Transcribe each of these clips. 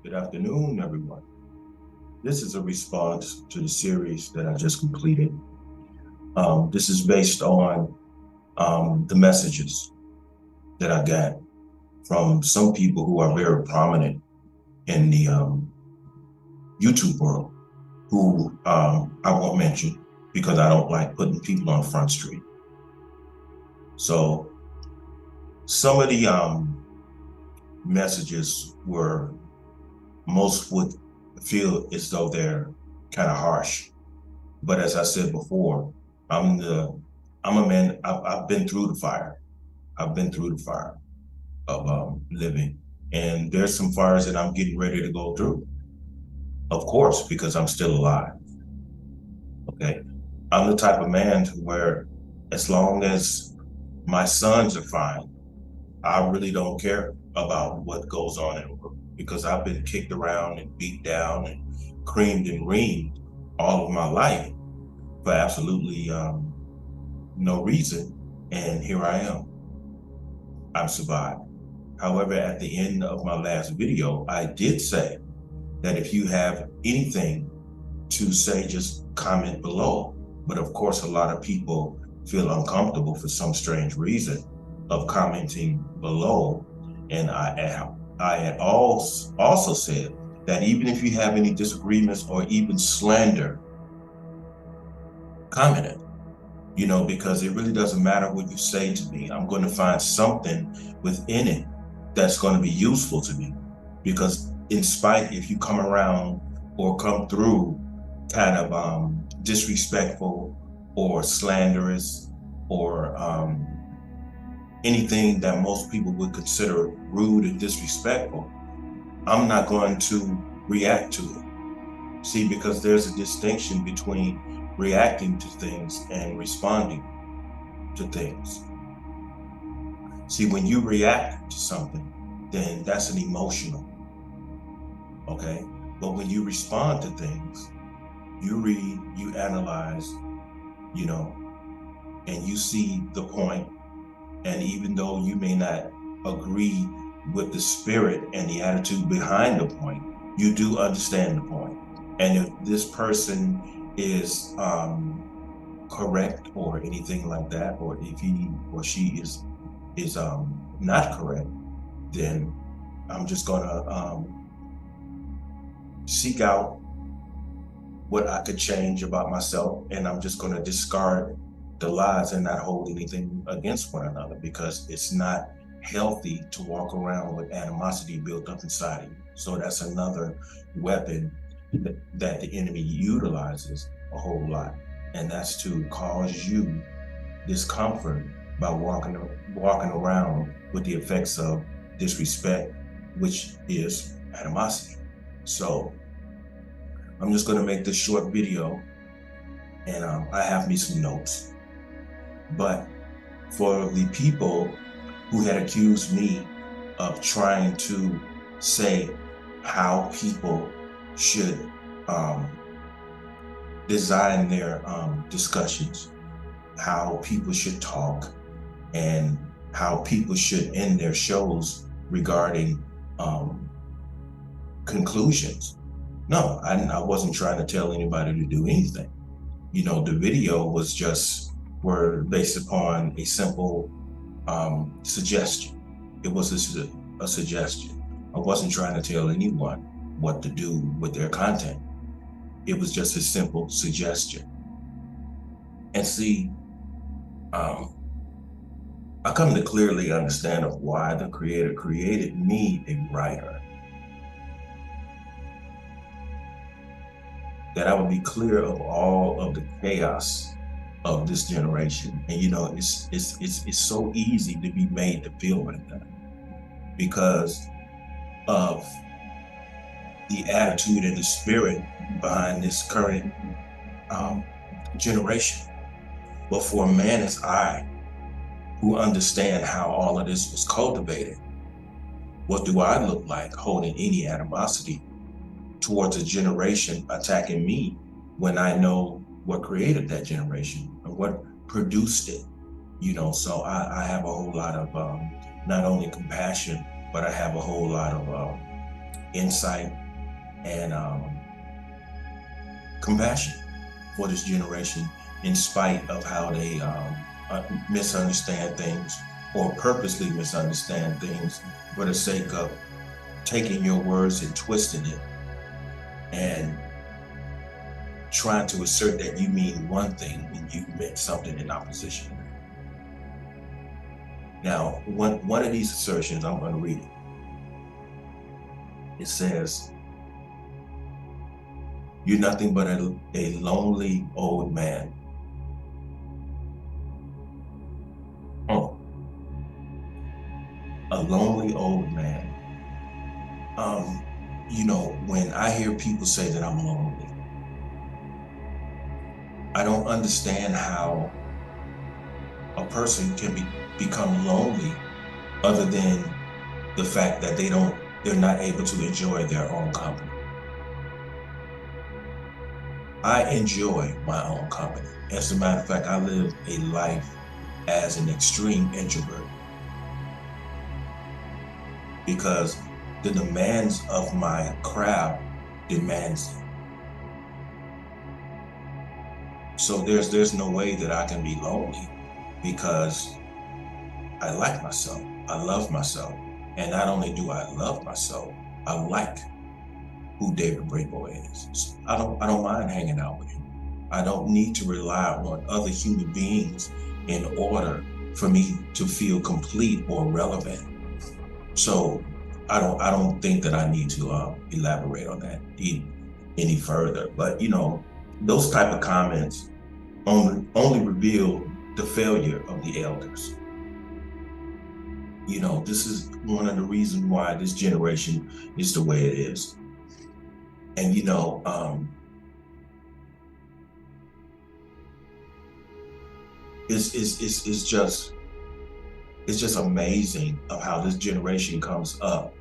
Good afternoon, everyone. This is a response to the series that I just completed. This is based on the messages that I got from some people who are very prominent in the YouTube world, who I won't mention because I don't like putting people on Front Street. So some of the messages were, most would feel as though they're kind of harsh. But as I said before, I'm a man. I've been through the fire. I've been through the fire of living, and there's some fires that I'm getting ready to go through. Of course, because I'm still alive. Okay, I'm the type of man to where, as long as my sons are fine, I really don't care about what goes on in the world, because I've been kicked around and beat down and creamed and reamed all of my life for absolutely no reason, and here I am. I've survived. However, at the end of my last video, I did say that if you have anything to say, just comment below. But of course, a lot of people feel uncomfortable for some strange reason of commenting below. And I had also said that even if you have any disagreements or even slander, comment it. Because it really doesn't matter what you say to me. I'm going to find something within it that's going to be useful to me. Because in spite, if you come around or come through kind of disrespectful or slanderous or anything that most people would consider rude and disrespectful, I'm not going to react to it. See, because there's a distinction between reacting to things and responding to things. See, when you react to something, then that's an emotional, okay? But when you respond to things, you read, you analyze, and you see the point. And even though you may not agree with the spirit and the attitude behind the point, you do understand the point. And if this person is correct or anything like that, or if he or she is not correct, then I'm just gonna seek out what I could change about myself, and I'm just gonna discard the lies and not hold anything against one another, because it's not healthy to walk around with animosity built up inside of you. So that's another weapon that the enemy utilizes a whole lot, and that's to cause you discomfort by walking around with the effects of disrespect, which is animosity. So I'm just going to make this short video, and I have me some notes. But for the people who had accused me of trying to say how people should design their discussions, how people should talk, and how people should end their shows regarding conclusions. No, I wasn't trying to tell anybody to do anything. The video was were based upon a simple suggestion. It was a suggestion. I wasn't trying to tell anyone what to do with their content. It was just a simple suggestion. And see, I come to clearly understand of why the Creator created me a writer. That I would be clear of all of the chaos of this generation. And it's so easy to be made to feel like that because of the attitude and the spirit behind this current generation. But for a man as I, who understand how all of this was cultivated, what do I look like holding any animosity towards a generation attacking me when I know what created that generation and what produced it? So I have a whole lot of not only compassion, but I have a whole lot of insight, and compassion for this generation, in spite of how they misunderstand things or purposely misunderstand things for the sake of taking your words and twisting it and trying to assert that you mean one thing when you meant something in opposition. Now, one of these assertions, I'm going to read it. It says, "You're nothing but a lonely old man." Oh, a lonely old man. When I hear people say that I'm lonely, I don't understand how a person can become lonely other than the fact that they're not able to enjoy their own company. I enjoy my own company. As a matter of fact, I live a life as an extreme introvert because the demands of my craft demands it. So there's no way that I can be lonely because I like myself. I love myself. And not only do I love myself, I like who David Brayboy is. I don't mind hanging out with him. I don't need to rely on other human beings in order for me to feel complete or relevant. So I don't think that I need to elaborate on that any further. But those type of comments only reveal the failure of the elders. This is one of the reasons why this generation is the way it is. And it's just amazing of how this generation comes up,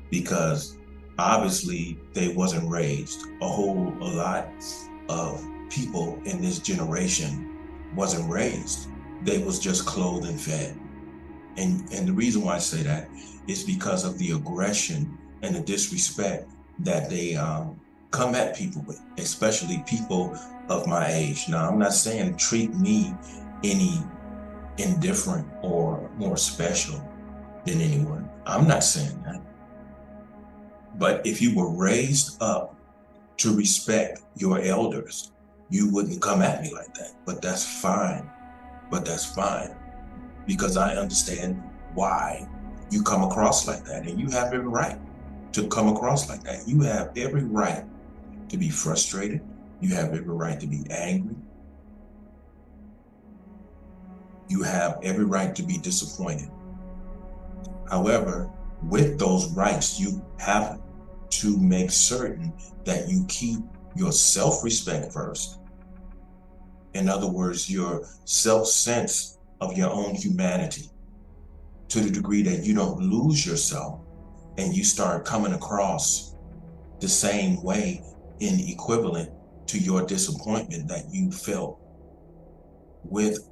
because obviously they wasn't raised. A lot of people in this generation wasn't raised. They was just clothed and fed. And the reason why I say that is because of the aggression and the disrespect that they come at people with, especially people of my age. Now, I'm not saying treat me any indifferent or more special than anyone. I'm not saying that. But if you were raised up to respect your elders, you wouldn't come at me like that. But that's fine. Because I understand why you come across like that, and you have every right to come across like that. You have every right to be frustrated. You have every right to be angry. You have every right to be disappointed. However, with those rights, you have to make certain that you keep your self-respect first. In other words, your self-sense of your own humanity, to the degree that you don't lose yourself and you start coming across the same way in equivalent to your disappointment that you felt with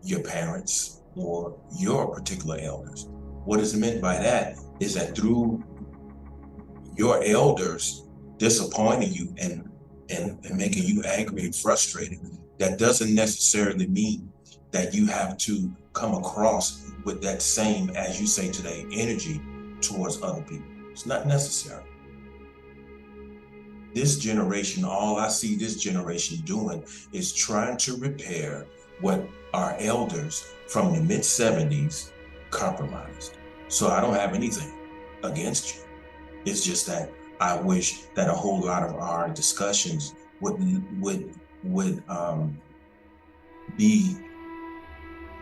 your parents or your particular elders. What is meant by that is that through your elders disappointing you and making you angry and frustrated, that doesn't necessarily mean that you have to come across with that same, as you say today, energy towards other people. It's not necessary. This generation, all I see this generation doing is trying to repair what our elders from the mid-70s compromised. So I don't have anything against you. It's just that I wish that a whole lot of our discussions would be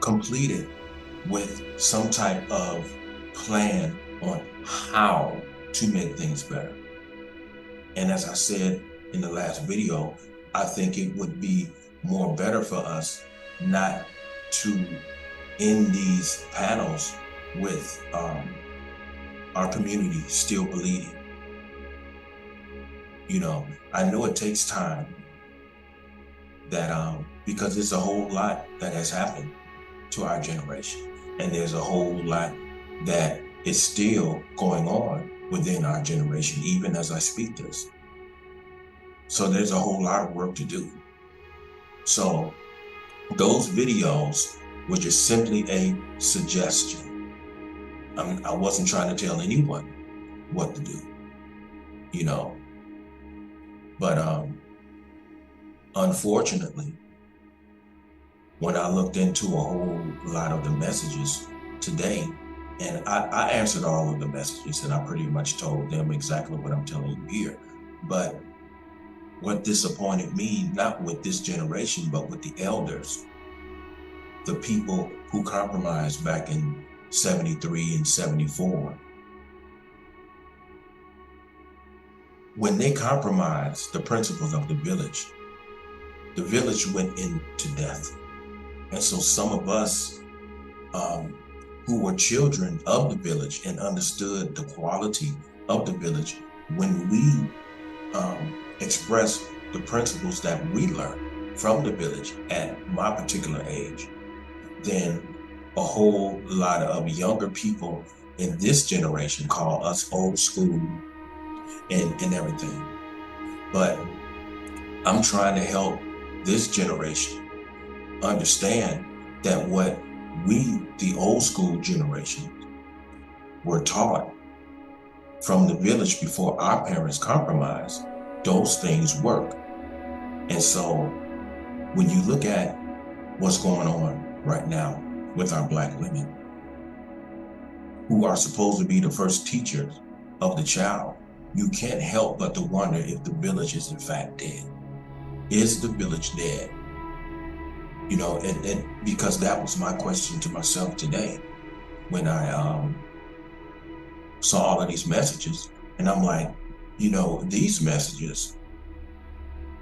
completed with some type of plan on how to make things better. And as I said in the last video, I think it would be more better for us not to end these panels with our community still bleeding. I know it takes time that because there's a whole lot that has happened to our generation, and there's a whole lot that is still going on within our generation, even as I speak this. So there's a whole lot of work to do. So those videos were just simply a suggestion. I wasn't trying to tell anyone what to do, you know. But unfortunately, when I looked into a whole lot of the messages today, and I answered all of the messages, and I pretty much told them exactly what I'm telling you here. But what disappointed me, not with this generation, but with the elders, the people who compromised back in 73 and 74, when they compromised the principles of the village went into death. And so some of us who were children of the village and understood the quality of the village, when we expressed the principles that we learned from the village at my particular age, then a whole lot of younger people in this generation call us old school and everything. But I'm trying to help this generation understand that what we, the old school generation, were taught from the village before our parents compromised, those things work. And so when you look at what's going on right now with our Black women, who are supposed to be the first teachers of the child, you can't help but to wonder if the village is in fact dead. Is the village dead? You know, and because that was my question to myself today when I saw all of these messages, and I'm like, you know, these messages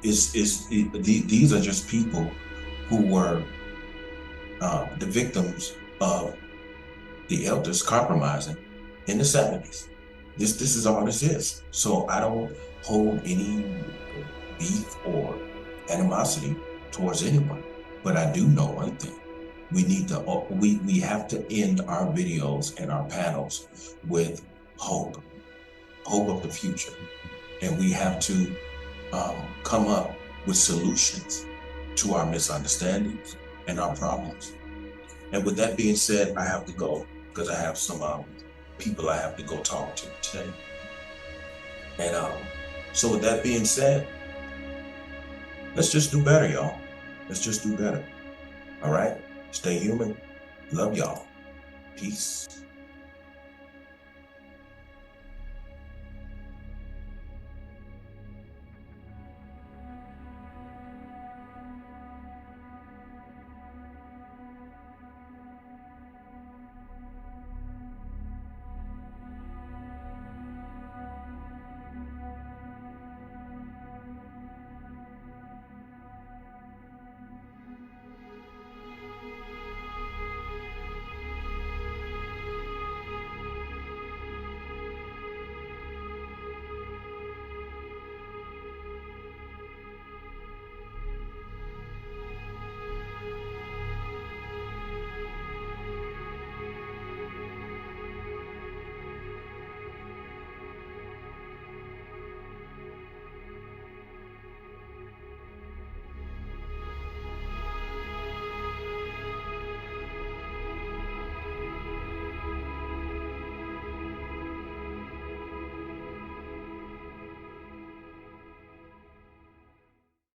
these are just people who were the victims of the elders compromising in the 70s. This is all this is. So I don't hold any beef or animosity towards anyone, but I do know one thing. We need to we have to end our videos and our panels with hope of the future, and we have to come up with solutions to our misunderstandings and our problems. And with that being said, I have to go because I have some people I have to go talk to today. And so with that being said, let's just do better, y'all. Let's just do better. All right? Stay human. Love y'all. Peace.